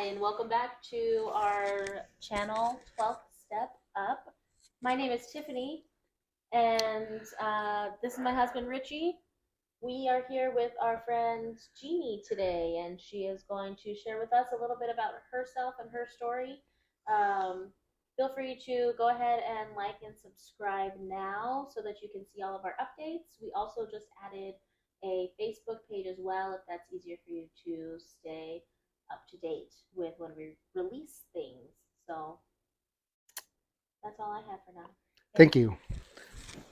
and welcome back to our channel, 12th Step Up. My name is Tiffany, and this is my husband, Richie. We are here with our friend Jeannie today, and she is going to share with us a little bit about herself and her story. Um, Feel free to go ahead and like and subscribe now so that you can see all of our updates. We also just added a Facebook page as well if that's easier for you to stay up to date with when we release things. So that's all I have for now. Thank you.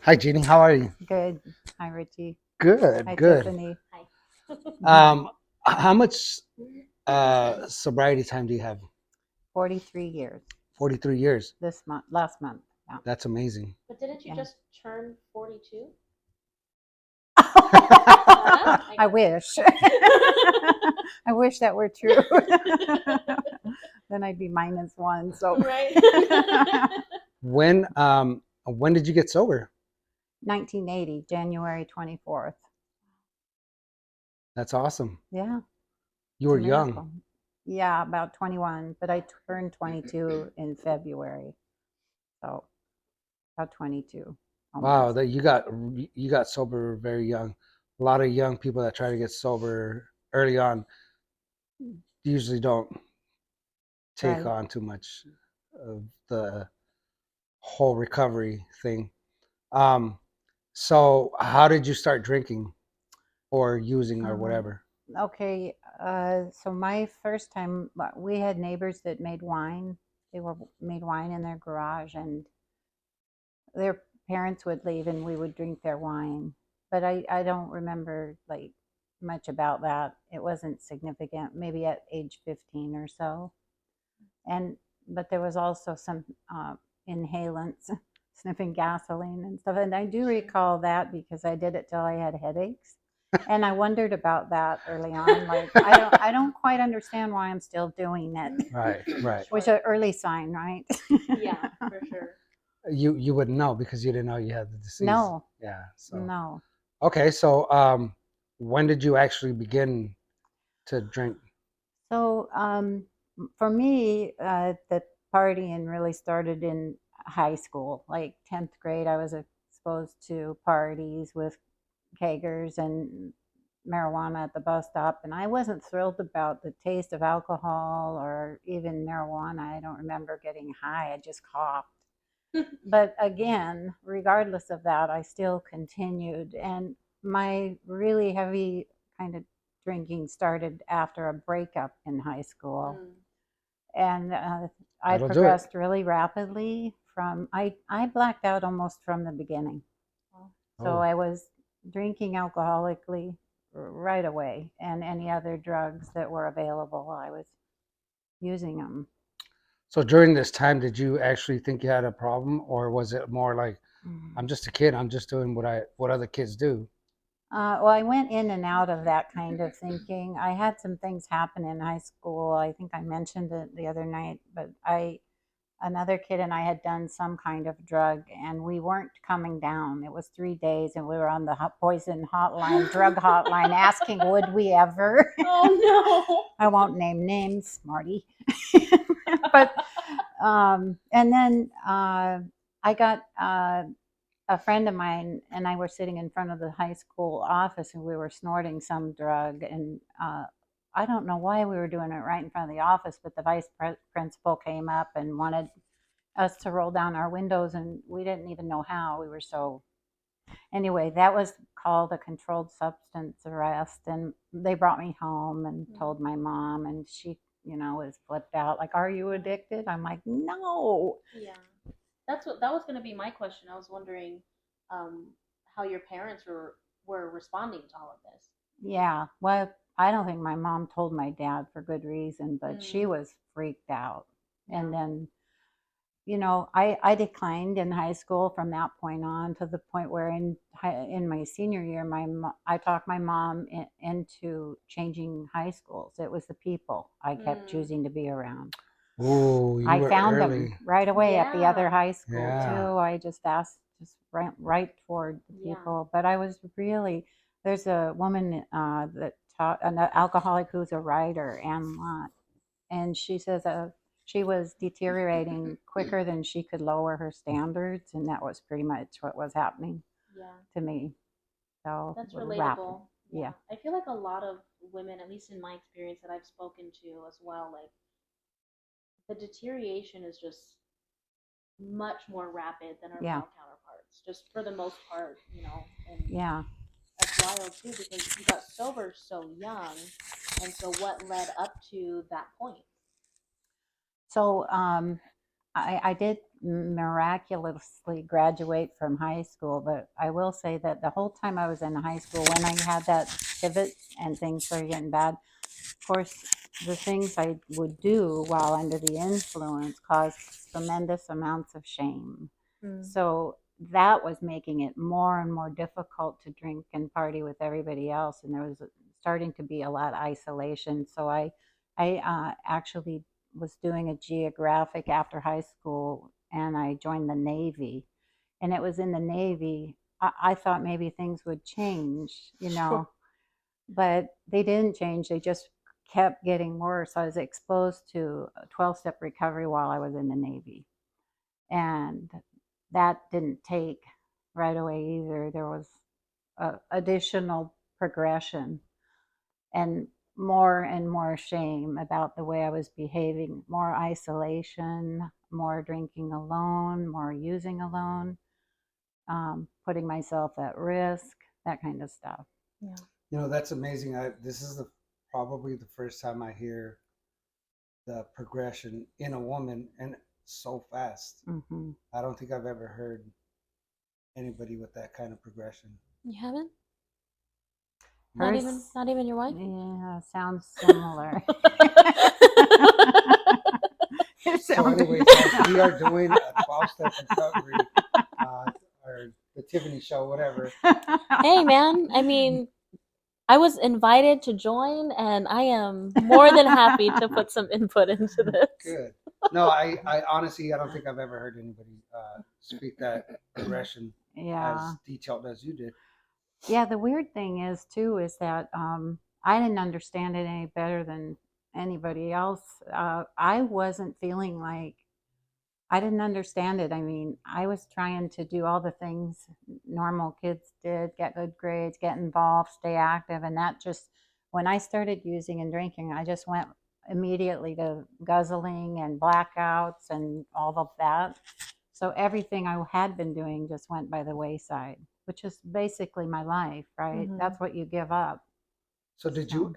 Hi, Jeannie. How are you? Good. Hi, Richie. Good, Hi, good. Tiffany. Hi. How much sobriety time do you have? 43 years 43 years. this month, last month. Yeah. That's amazing. But didn't you Yeah. just turn 42? I wish. I wish that were true. Then I'd be -1. So Right. When did you get sober? 1980, January 24th. That's awesome. Yeah. You were it's a young. miracle. Yeah, about 21, but I turned 22 in February. So about 22. Wow, almost. that you got sober very young. A lot of young people that try to get sober early on usually don't take Right. on too much of the whole recovery thing. Um, so how did you start drinking or using or whatever? Okay, so my first time, we had neighbors that made wine. They made wine in their garage, and their parents would leave, and we would drink their wine. But I don't remember like much about that. It wasn't significant. Maybe at age 15 or so. And but there was also some inhalants, sniffing gasoline and stuff. And I do recall that because I did it till I had headaches. And I wondered about that early on. Like I don't quite understand why I'm still doing it. Right, right. Which is an early sign, right? Yeah, for sure. You wouldn't know because you didn't know you had the disease. No. Yeah. So No. okay. So when did you actually begin to drink? So for me, the partying really started in high school. Like 10th grade, I was exposed to parties with kegers and marijuana at the bus stop, and I wasn't thrilled about the taste of alcohol or even marijuana. I don't remember getting high. I just coughed. But again, regardless of that, I still continued. And my really heavy kind of drinking started after a breakup in high school. And I That'll do it. progressed really rapidly I blacked out almost from the beginning. So Oh. I was drinking alcoholically right away, and any other drugs that were available, I was using them. So during this time, did you actually think you had a problem, or was it more like, I'm just a kid, I'm just doing what other kids do? Well, I went in and out of that kind of thinking. I had some things happen in high school. I think I mentioned it the other night, but another kid and I had done some kind of drug, and we weren't coming down. It was 3 days, and we were on the poison hotline, drug hotline, asking, would we ever? Oh no! I won't name names, Marty. But and then I got a friend of mine and I were sitting in front of the high school office, and we were snorting some drug, and I don't know why we were doing it right in front of the office, but the vice principal came up and wanted us to roll down our windows, and we didn't even know how. We were so anyway, that was called a controlled substance arrest, and they brought me home and told my mom, and she was flipped out, like, are you addicted? I'm like, no. Yeah, that was going to be my question. I was wondering how your parents were responding to all of this. Yeah, well, I don't think my mom told my dad for good reason, but she was freaked out. And then I declined in high school from that point on, to the point where in my senior year, I talked my mom into changing high schools. It was the people I kept choosing to be around. Ooh, you I were found early. them right away at the other Yeah. high school Yeah. too. I just ran right toward the Yeah. people. But I was really, there's a woman that taught, an alcoholic who's a writer, Ann Lott, and she says she was deteriorating quicker than she could lower her standards, and that was pretty much what was happening Yeah. to me. So That's rapid. relatable. Yeah. I feel like a lot of women, at least in my experience that I've spoken to as well, like the deterioration is just much more rapid than our Yeah. male counterparts, just for the most part, and Yeah. that's wild too because you got sober so young, and so what led up to that point? So I did miraculously graduate from high school, but I will say that the whole time I was in high school, when I had that pivot and things started getting bad, of course, the things I would do while under the influence caused tremendous amounts of shame. So that was making it more and more difficult to drink and party with everybody else, and there was starting to be a lot of isolation. So I actually was doing a geographic after high school, and I joined the Navy. And it was in the Navy. I thought maybe things would change, Sure. but they didn't change. They just kept getting worse. I was exposed to 12-step recovery while I was in the Navy. And that didn't take right away either. There was additional progression and more shame about the way I was behaving, more isolation, more drinking alone, more using alone, putting myself at risk, that kind of stuff. Yeah. That's amazing. This is probably the first time I hear the progression in a woman and so fast. Mm-hmm. I don't think I've ever heard anybody with that kind of progression. You haven't? Hers, Not even your wife? yeah, sounds similar. So anyways, we are doing a 12-step recovery, or the Tiffany show, whatever. Hey, man. I mean, I was invited to join, and I am more than happy to put some input into this. Good. No, I honestly, I don't think I've ever heard anybody speak that progression as detailed as you did. Yeah, the weird thing is too is that I didn't understand it any better than anybody else. I wasn't feeling like I didn't understand it. I mean, I was trying to do all the things normal kids did, get good grades, get involved, stay active, and that just when I started using and drinking, I just went immediately to guzzling and blackouts and all of that. So everything I had been doing just went by the wayside, which is basically my life, right? Mhm. That's what you give up. So did you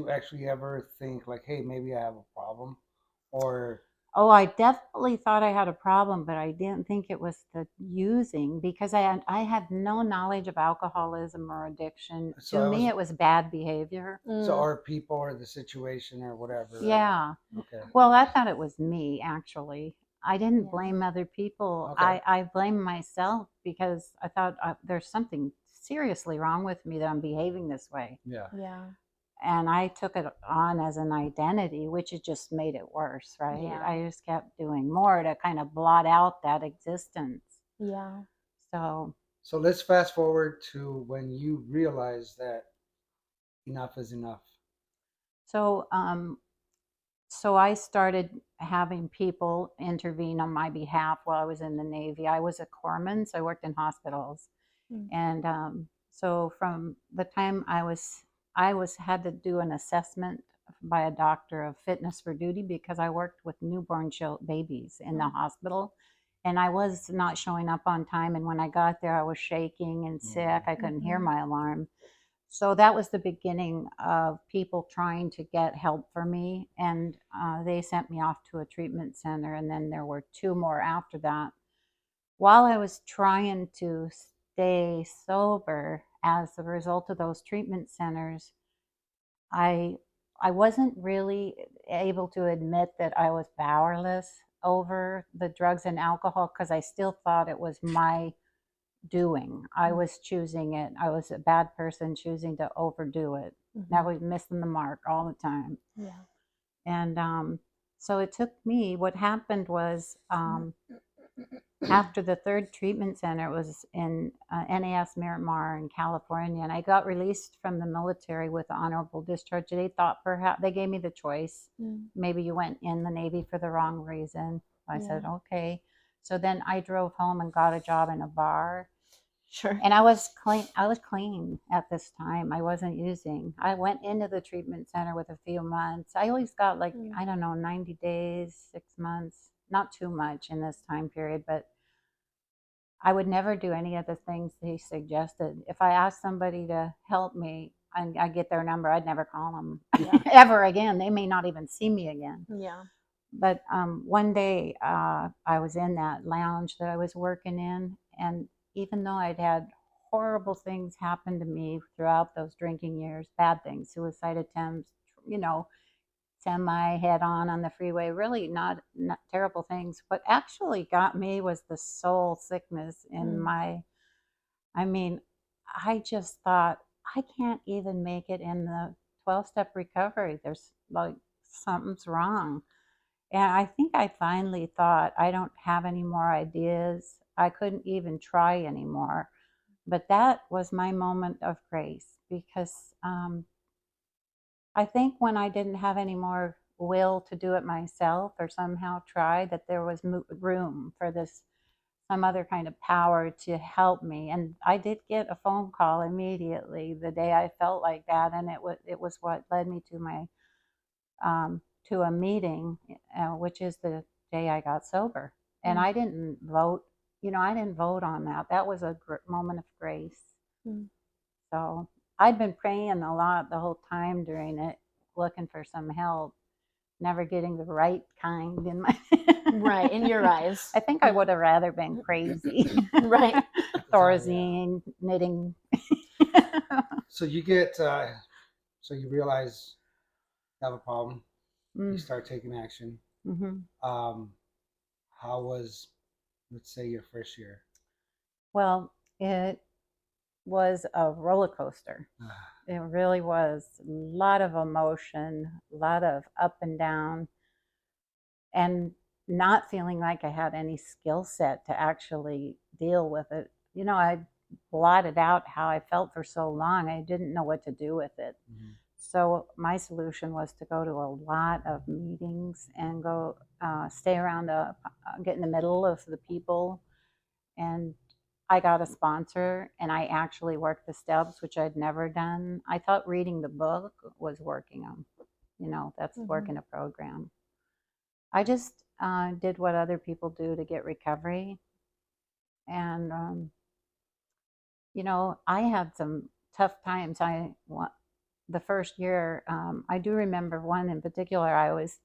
actually ever think like, hey, maybe I have a problem, or Oh, I definitely thought I had a problem, but I didn't think it was the using because I had no knowledge of alcoholism or addiction. So To me, it was bad behavior. so are people or the situation or whatever? Yeah. Okay. Well, I thought it was me, actually. I didn't Yeah. blame other people. Okay. I blamed myself because I thought there's something seriously wrong with me that I'm behaving this way. Yeah. Yeah. And I took it on as an identity, which it just made it worse, right? Yeah. I just kept doing more to kind of blot out that existence. Yeah. So So let's fast forward to when you realize that enough is enough. so so I started having people intervene on my behalf while I was in the Navy. I was a corpsman, so I worked in hospitals. And so from the time I was had to do an assessment by a doctor of fitness for duty because I worked with newborn babies in the hospital, and I was not showing up on time. And when I got there, I was shaking and sick. I couldn't hear my alarm. So that was the beginning of people trying to get help for me, and they sent me off to a treatment center. And then there were two more after that. While I was trying to stay sober as a result of those treatment centers, I I wasn't really able to admit that I was powerless over the drugs and alcohol because I still thought it was my doing. I was choosing it. I was a bad person choosing to overdo it. I was missing the mark all the time. Yeah. And so it took me, what happened was after the third treatment center, it was in NAS Miramar in California, and I got released from the military with honorable discharge. They thought perhaps they gave me the choice. Maybe you went in the Navy for the wrong reason. I said, okay. So then I drove home and got a job in a bar. Sure. And I was clean. I was clean at this time. I wasn't using. I went into the treatment center with a few months. I always got like, I don't know, 90 days, 6 months, not too much in this time period, but I would never do any of the things he suggested. If I asked somebody to help me and I get their number, I'd never call them ever again. They may not even see me again. Yeah. But one day I was in that lounge that I was working in, and even though I'd had horrible things happen to me throughout those drinking years, bad things, suicide attempts, semi head on the freeway, really not terrible things. What actually got me was the soul sickness in I just thought, I can't even make it in the 12-step recovery. There's like something's wrong. And I think I finally thought, I don't have any more ideas. I couldn't even try anymore. But that was my moment of grace, because I think when I didn't have any more will to do it myself or somehow try, that there was room for this, some other kind of power to help me. And I did get a phone call immediately the day I felt like that, and it was what led me to my to a meeting, which is the day I got sober. And I didn't vote. I didn't vote on that. That was a moment of grace. So I'd been praying a lot the whole time during it, looking for some help, never getting the right kind in my Right, in your eyes. I think I would have rather been crazy. Right. Thorazine, knitting. So you get, so you realize you have a problem. You start taking action. How was, let's say, your first year? Well, it was a roller coaster. It really was. A lot of emotion, a lot of up and down, and not feeling like I had any skill set to actually deal with it. I blotted out how I felt for so long. I didn't know what to do with it. So my solution was to go to a lot of meetings and go stay around, get in the middle of the people. And I got a sponsor, and I actually worked the steps, which I'd never done. I thought reading the book was working them. That's working a program. I just did what other people do to get recovery. And, I had some tough times. The first year, I do remember one in particular. I was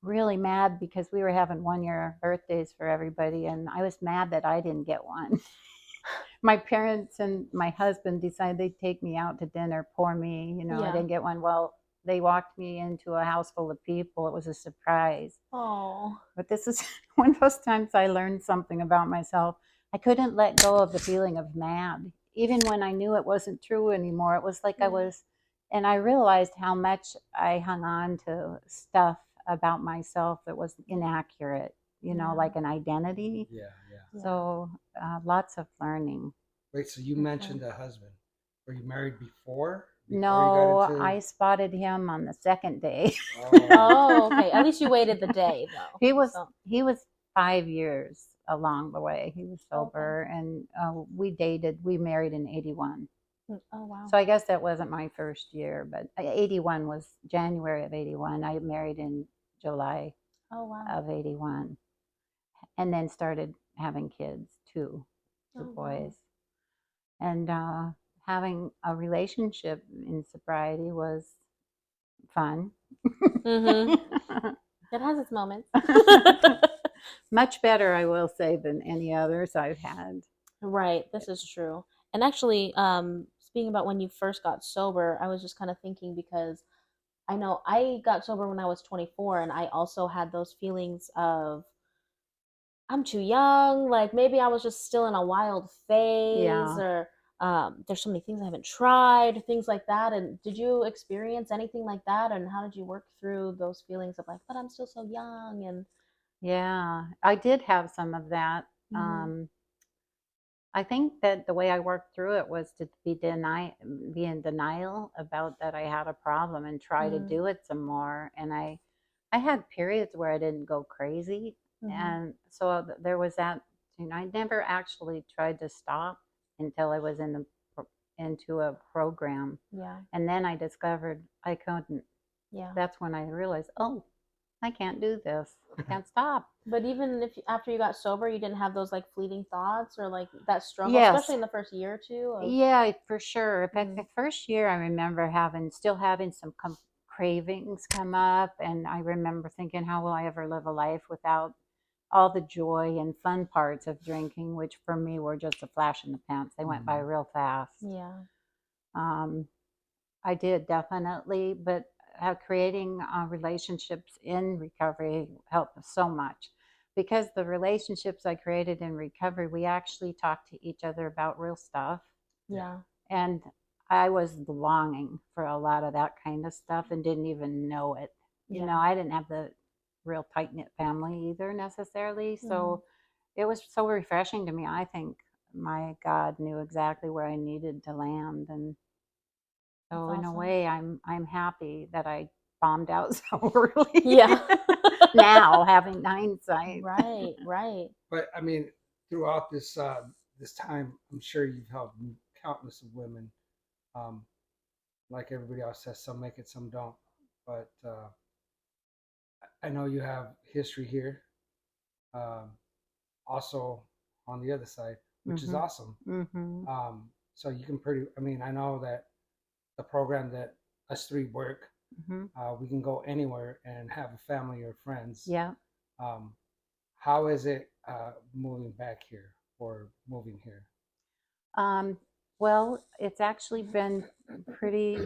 really mad because we were having 1-year birthdays for everybody, and I was mad that I didn't get one. My parents and my husband decided they'd take me out to dinner, poor me, I didn't get one. Well, they walked me into a house full of people. It was a surprise. Oh. But this is one of those times I learned something about myself. I couldn't let go of the feeling of mad. Even when I knew it wasn't true anymore, it was like I was, and I realized how much I hung on to stuff about myself that was inaccurate, like an identity. So lots of learning. Wait, so you mentioned a husband. Were you married before No, I spotted him on the second day. Oh, okay. At least you waited the day, though. He was 5 years along the way. He was sober, and we dated. We married in 81. Oh, wow. So I guess that wasn't my first year, but 81 was January of 81. I married in July of 81, and then started having kids, two boys. And having a relationship in sobriety was fun. It has its moments. Much better, I will say, than any others I've had. Right, this is true. And actually, speaking about when you first got sober, I was just kind of thinking, because I know I got sober when I was 24, and I also had those feelings of, I'm too young, like maybe I was just still in a wild phase, or there's so many things I haven't tried, things like that. And did you experience anything like that? And how did you work through those feelings of like, but I'm still so young? And yeah, I did have some of that. Um, I think that the way I worked through it was to be in denial about that I had a problem and try to do it some more. And I had periods where I didn't go crazy, and so there was that. I never actually tried to stop until I was into a program, and then I discovered I couldn't. That's when I realized, oh, I can't do this. I can't stop. But even if after you got sober, you didn't have those like fleeting thoughts or like that struggle, Yes. especially in the first year or two. Yeah, for sure. In fact, the first year I remember still having some cravings come up, and I remember thinking, how will I ever live a life without all the joy and fun parts of drinking, which for me were just a flash in the pants. They went by real fast. Yeah. I did definitely, but creating relationships in recovery helped so much, because the relationships I created in recovery, we actually talked to each other about real stuff. Yeah. And I was longing for a lot of that kind of stuff and didn't even know it. You know, I didn't have the real tight knit family either necessarily. So it was so refreshing to me. I think my God knew exactly where I needed to land. And so in a way, I'm happy that I bombed out so early. Yeah. Now having hindsight. Right. But I mean, throughout this this time, I'm sure you've helped countless of women. Like everybody else says, some make it, some don't. But I know you have history here. Also on the other side, which is awesome. So you can I mean, I know that the program that us three work, we can go anywhere and have a family or friends. Yeah. How is it moving back here or moving here? Well, it's actually been pretty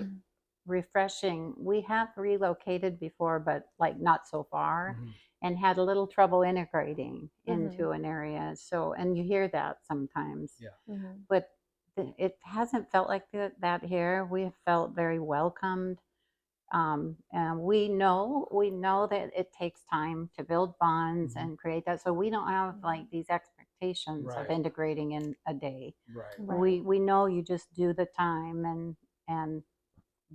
refreshing. We have relocated before, but like not so far, and had a little trouble integrating into an area. So, and you hear that sometimes. Yeah. But it hasn't felt like that here. We have felt very welcomed. And we know that it takes time to build bonds and create that. So we don't have like these expectations of integrating in a day. Right. We know you just do the time, and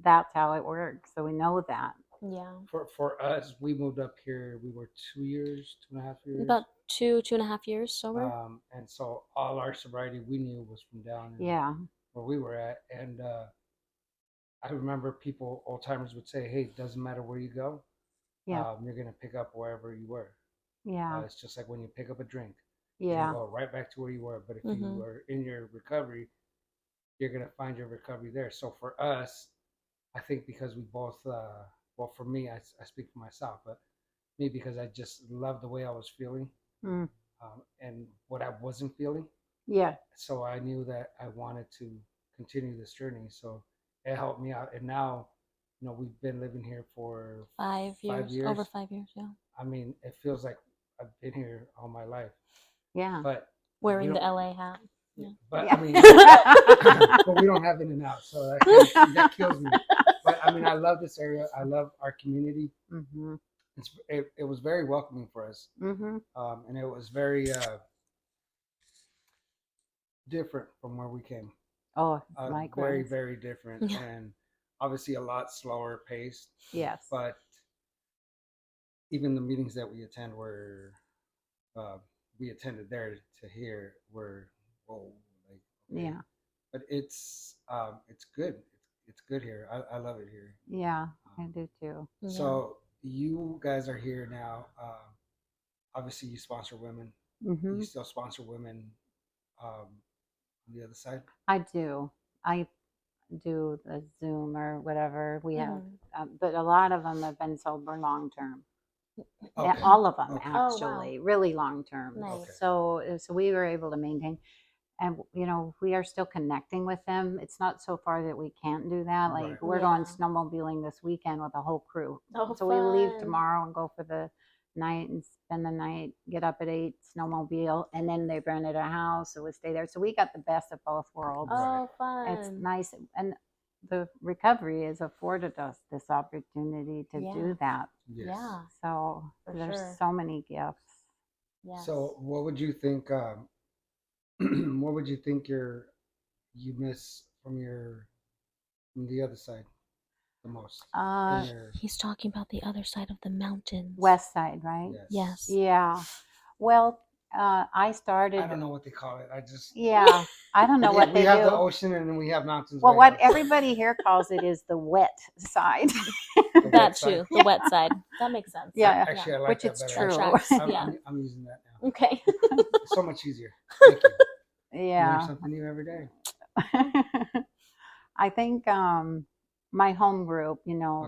that's how it works. So we know that. Yeah. For us, we moved up here. We were 2 years, 2.5 years. About 2.5 years sober. And so all our sobriety we knew was from down where we were at. And I remember old timers would say, "Hey, it doesn't matter where you go. You're gonna pick up wherever you were. It's just like when you pick up a drink. You go right back to where you were. But if you were in your recovery, you're gonna find your recovery there." So for us, I think because we both, well, for me, I speak for myself, but me, because I just loved the way I was feeling and what I wasn't feeling. Yeah. So I knew that I wanted to continue this journey. So it helped me out. And now, we've been living here for 5 years. 5 years. Over 5 years, yeah. I mean, it feels like I've been here all my life. Yeah. But wearing the LA hat. Yeah. But I mean, but we don't have In-N-Out, so that kills me. But I mean, I love this area. I love our community. It was very welcoming for us, and it was very different from where we came. Oh, likewise. Very, very different, and obviously a lot slower paced. Yes. But even the meetings that we attend we attended there to here were whoa, like okay. Yeah. But it's good. It's good here. I love it here. Yeah, I do too. So you guys are here now. Obviously, you sponsor women. You still sponsor women on the other side? I do. I do the Zoom or whatever we have, but a lot of them have been sober long term. Okay. Yeah, all of them Okay. actually, really long term. Nice. Okay. So we were able to maintain, and we are still connecting with them. It's not so far that we can't do that. Like we're going snowmobiling this weekend with a whole crew. Oh, so fun. we leave tomorrow and go for the night and spend the night, get up at 8, snowmobile, and then they rented a house, so we stay there. So we got the best of both worlds. Oh, fun. It's nice, and the recovery has afforded us this opportunity to do that. Yes. Yeah. So For there's sure. so many gifts. Yes. So what would you think what would you think you miss from the other side the most? He's talking about the other side of the mountains. West side, right? Yes. Yeah. Well, I started. I don't know what they call it. Yeah, I don't know what they do. We have the ocean and then we have mountains. Well, what everybody here calls it is the wet side. That too, the wet side. That makes sense. Yeah, actually, I like which that it's better. true. I'm using that now. Okay. It's so much easier. Thank you. Yeah. You learn something new every day. I think my home group,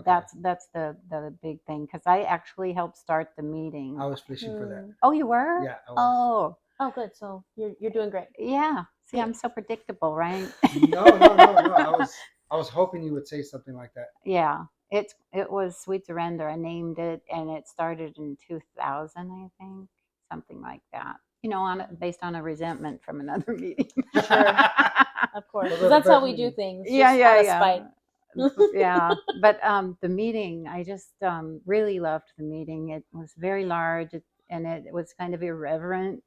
that's the big thing, because I actually helped start the meeting. I was fishing for that. Oh, you were? Yeah. I was. Oh, good. So you're doing great. Yeah. See, I'm so predictable, right? No. I was hoping you would say something like that. Yeah. It was Sweet Surrender. I named it, and it started in 2000, I think, something like that. Based on a resentment from another meeting. Sure. Of course. Because that's how we do things. Yeah. Spite. Yeah. But the meeting, I just really loved the meeting. It was very large, and it was kind of irreverent.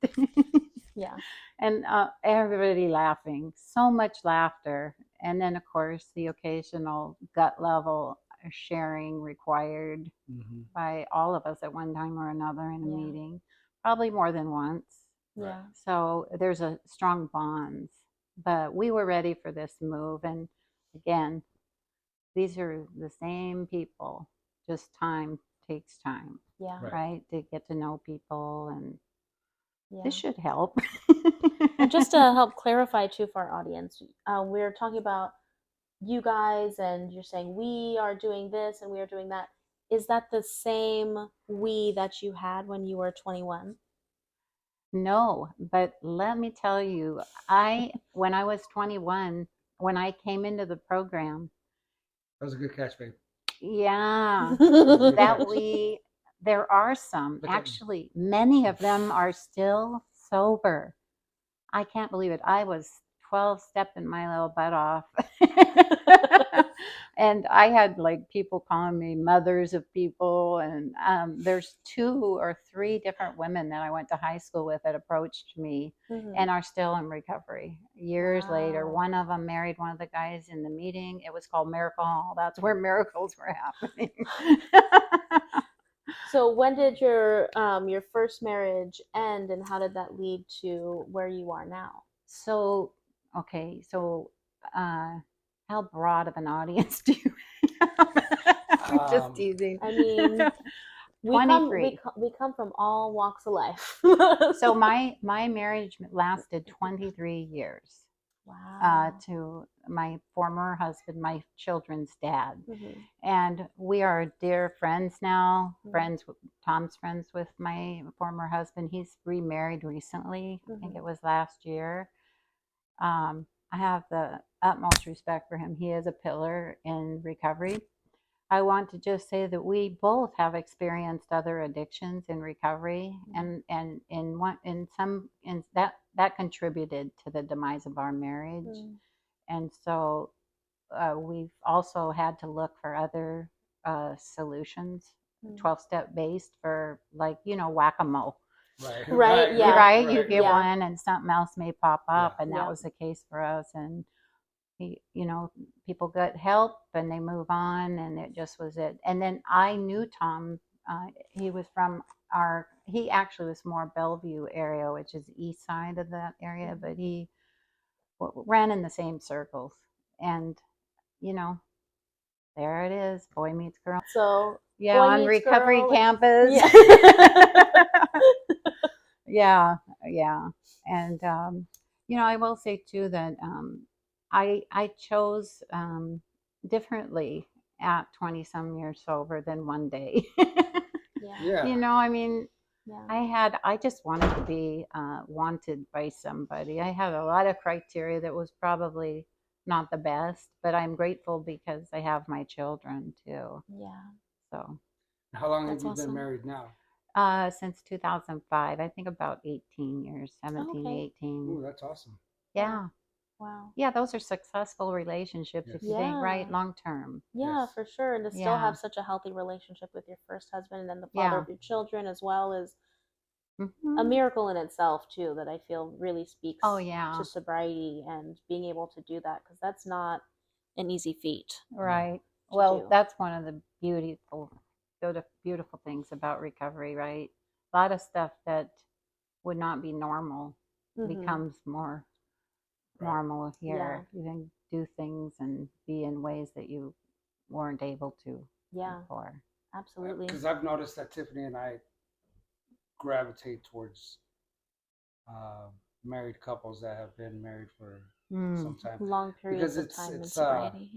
Yeah. And everybody laughing, so much laughter. And then, of course, the occasional gut level sharing required by all of us at one time or another in a meeting, probably more than once. Yeah. So there's a strong bonds. But we were ready for this move. And again, these are the same people, just time takes time. Yeah. Right? To get to know people, and this should help. And just to help clarify too for our audience, we're talking about you guys, and you're saying we are doing this and we are doing that. Is that the same we that you had when you were 21? No, but let me tell you, when I was 21, when I came into the program. That was a good catch, babe. Yeah. There are some, actually, many of them are still sober. I can't believe it. I was 12 stepping my little butt off. And I had people calling me mothers of people. And there's 2 or 3 different women that I went to high school with that approached me and are still in recovery years later. One of them married one of the guys in the meeting. It was called Miracle Hall. That's where miracles were happening. So when did your first marriage end, and how did that lead to where you are now? So, okay, how broad of an audience do you have? I'm just teasing. I mean, we come from all walks of life. So my marriage lasted 23 years. Wow. To my former husband, my children's dad. And we are dear friends now. Tom's friends with my former husband. He's remarried recently. I think it was last year. I have the utmost respect for him. He is a pillar in recovery. I want to just say that we both have experienced other addictions in recovery, and that contributed to the demise of our marriage. And so we've also had to look for other solutions, 12-step based, for whack-a-mole. Right. Yeah. Right. You get one and something else may pop up. And that was the case for us. And people get help and they move on, and it just was it. And then I knew Tom. He was he actually was more Bellevue area, which is east side of that area, but he ran in the same circles. And, there it is, boy meets girl. So yeah, on recovery campus. Yeah. And, I will say too that I chose differently at 20 some years sober than one day. I just wanted to be wanted by somebody. I had a lot of criteria that was probably not the best, but I'm grateful because I have my children too. Yeah. So. How long have you been married now? Since 2005. I think about 18 years, 17, 18. Ooh, that's awesome. Yeah. Wow. Yeah, those are successful relationships if you think right long term. Yeah, for sure. And to still have such a healthy relationship with your first husband, and then the father of your children, as well as a miracle in itself too, that I feel really speaks Oh yeah, to sobriety and being able to do that, because that's not an easy feat. right. to Well, do. that's one of the beautiful things about recovery, right? A lot of stuff that would not be normal becomes more normal here. You can do things and be in ways that you weren't able to before. Absolutely. Because I've noticed that Tiffany and I gravitate towards married couples that have been married for some time, long periods because of time in sobriety.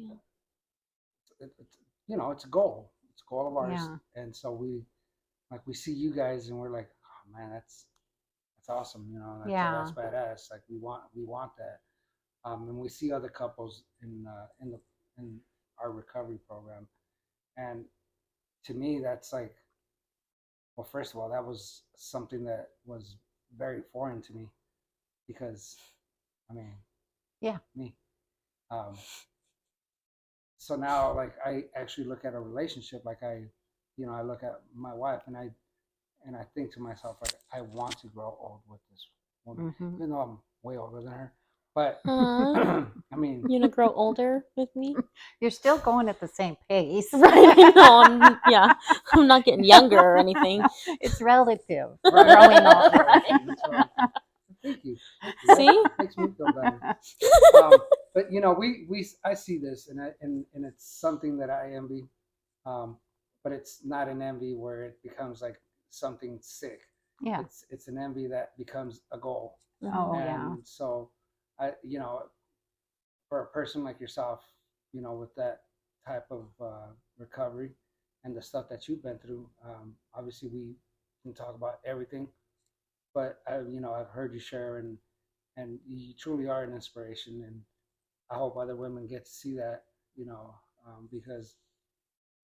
it's it's a goal. It's a goal of ours, Yeah. and so we see you guys, and we're like, oh man, that's awesome. That's badass. Like we want that. And we see other couples in our recovery program, and to me, that's like, well, first of all, that was something that was very foreign to me, because, I mean, me. Um, so now, like, I actually look at a relationship, like I look at my wife, and I think to myself, like, I want to grow old with this woman, even though I'm way older than her. But I mean, you gonna grow older with me? You're still going at the same pace, right? No, I'm not getting younger or anything. It's relative. Growing older. Right. Thank you. See, that makes me feel better. But I see this, and it's something that I envy, but it's not an envy where it becomes like something sick. Yeah. It's an envy that becomes a goal. Oh and so for a person like yourself, with that type of recovery and the stuff that you've been through, obviously we can talk about everything, but I've heard you share, and you truly are an inspiration, and I hope other women get to see that, because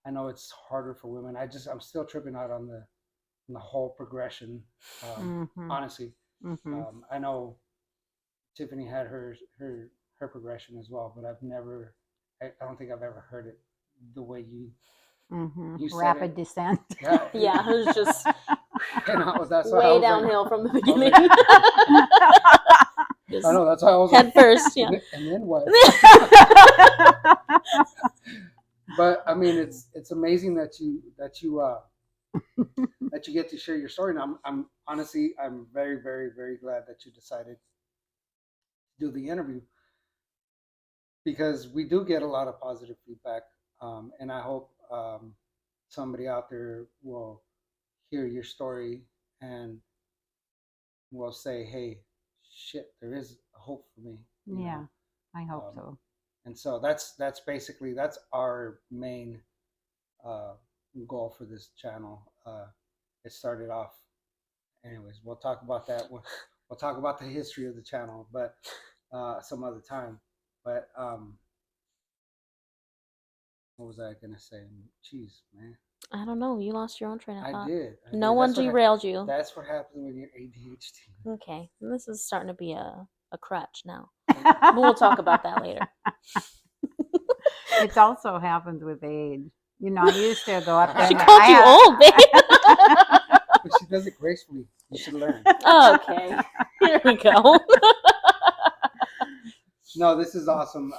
I know it's harder for women. I'm still tripping out on the whole progression. Honestly, I know Tiffany had her progression as well, but I don't think I've ever heard it the way you said rapid it. descent. Yeah, it was just that's way downhill from the beginning. I know, that's how I was head first, yeah. And then what? But I mean, it's amazing that you get to share your story. And I'm honestly, I'm very, very, very glad that you decided to do the interview, because we do get a lot of positive feedback, and I hope somebody out there will hear your story and will say, "Hey, shit, there is hope for me." Yeah, I hope so. And so that's basically our main goal for this channel. It started off, anyways. We'll talk about that. We'll talk about the history of the channel, but some other time. But what was I gonna say? Jeez, man. I don't know. You lost your own train of thought. I did. No one derailed you. That's what happens when you're ADHD. Okay, this is starting to be a crutch now. We'll talk about that later. It also happens with age. I used to go up there. She called you old, babe. But she does it gracefully. You should learn. Okay, here we go. No, this is awesome.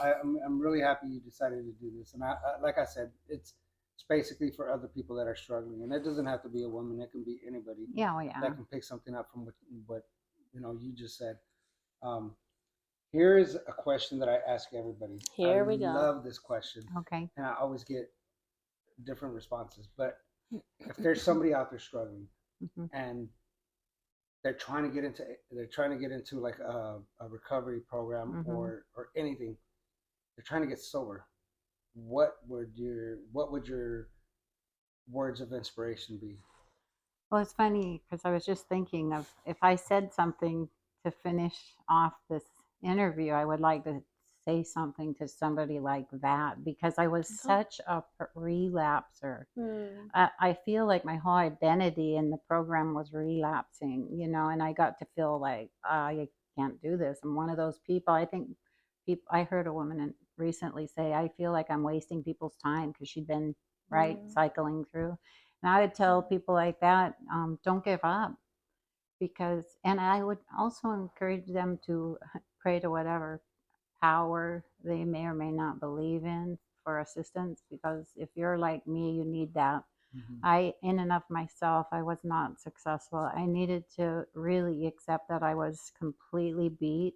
I'm really happy you decided to do this. And like I said, it's basically for other people that are struggling, and it doesn't have to be a woman. It can be anybody. Yeah, that can pick something up from what you just said. Here is a question that I ask everybody. Here we go. I love this question. Okay. And I always get different responses. But if there's somebody out there struggling, and they're trying to get into like a recovery program, or anything, they're trying to get sober, what would your words of inspiration be? Well, it's funny because I was just thinking of, if I said something to finish off this interview, I would like to say something to somebody like that, because I was such a relapser. I feel like my whole identity in the program was relapsing, and I got to feel like, I can't do this. I'm one of those people. I think I heard a woman recently say, I feel like I'm wasting people's time, because she'd been cycling through. And I would tell people like that, don't give up. because, and I would also encourage them to pray to whatever power they may or may not believe in for assistance, because if you're like me, you need that. I, in and of myself, I was not successful. I needed to really accept that I was completely beat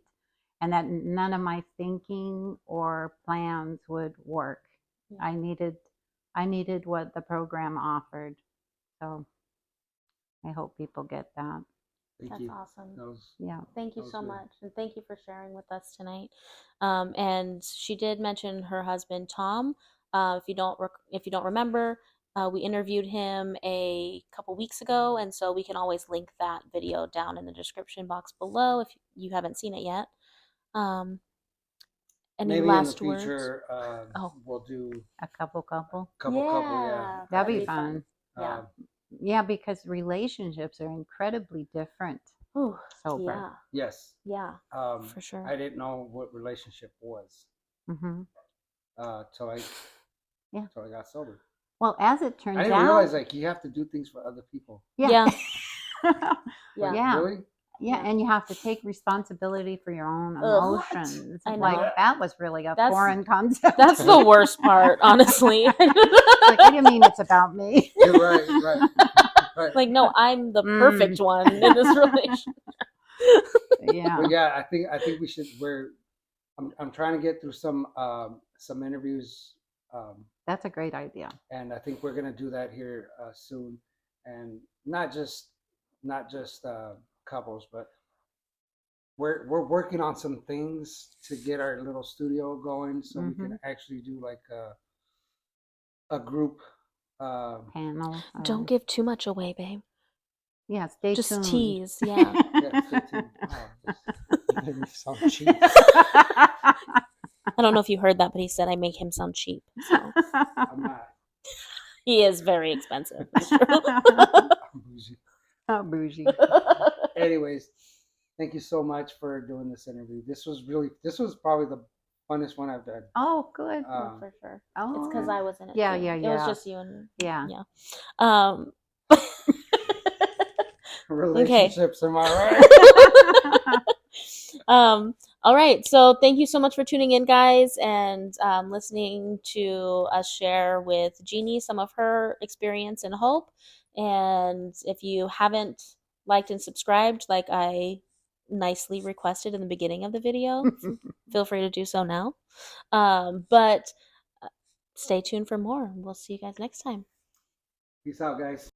and that none of my thinking or plans would work. Yeah. I needed what the program offered. So I hope people get that. That's awesome. Yeah. Thank you so much, and thank you for sharing with us tonight. And she did mention her husband Tom. If you don't remember, we interviewed him a couple weeks ago, and so we can always link that video down in the description box below if you haven't seen it yet. Any Maybe last in the future, words? we'll do A couple. yeah. That'd be fun. Yeah. Yeah, because relationships are incredibly different. Ooh, sober. yeah. Yes. Yeah. For For sure. I didn't know what relationship was. Till I got sober. Well, as it turns out, I didn't realize like you have to do things for other people. Yeah. Like, really? Yeah, and you have to take responsibility for your own emotions. I know. Like that was really a foreign concept. That's the worst part, honestly. Like, what do you mean it's about me? You're right. Like, no, I'm the perfect one in this relationship. Yeah. But yeah, I think we should. I'm trying to get through some interviews. That's a great idea. And I think we're gonna do that here soon, and not just couples, but we're working on some things to get our little studio going, so we can actually do like a group panel. Don't give too much away, babe. Yeah, stay just tuned. Tease, yeah. Stay tuned. Oh, made me sound cheap. I don't know if you heard that, but he said I make him sound cheap. So I'm not. He is very expensive. I'm bougie. Anyways, thank you so much for doing this interview. This was probably the funnest one I've done. Oh, good. For sure. Oh, it's because I was in it. Yeah, too. yeah. It was just you and yeah. Relationships, am I right? All right. So thank you so much for tuning in, guys, and listening to us share with Jeannie some of her experience and hope. And if you haven't liked and subscribed, like I nicely requested in the beginning of the video, feel free to do so now. But stay tuned for more. We'll see you guys next time. Peace out, guys.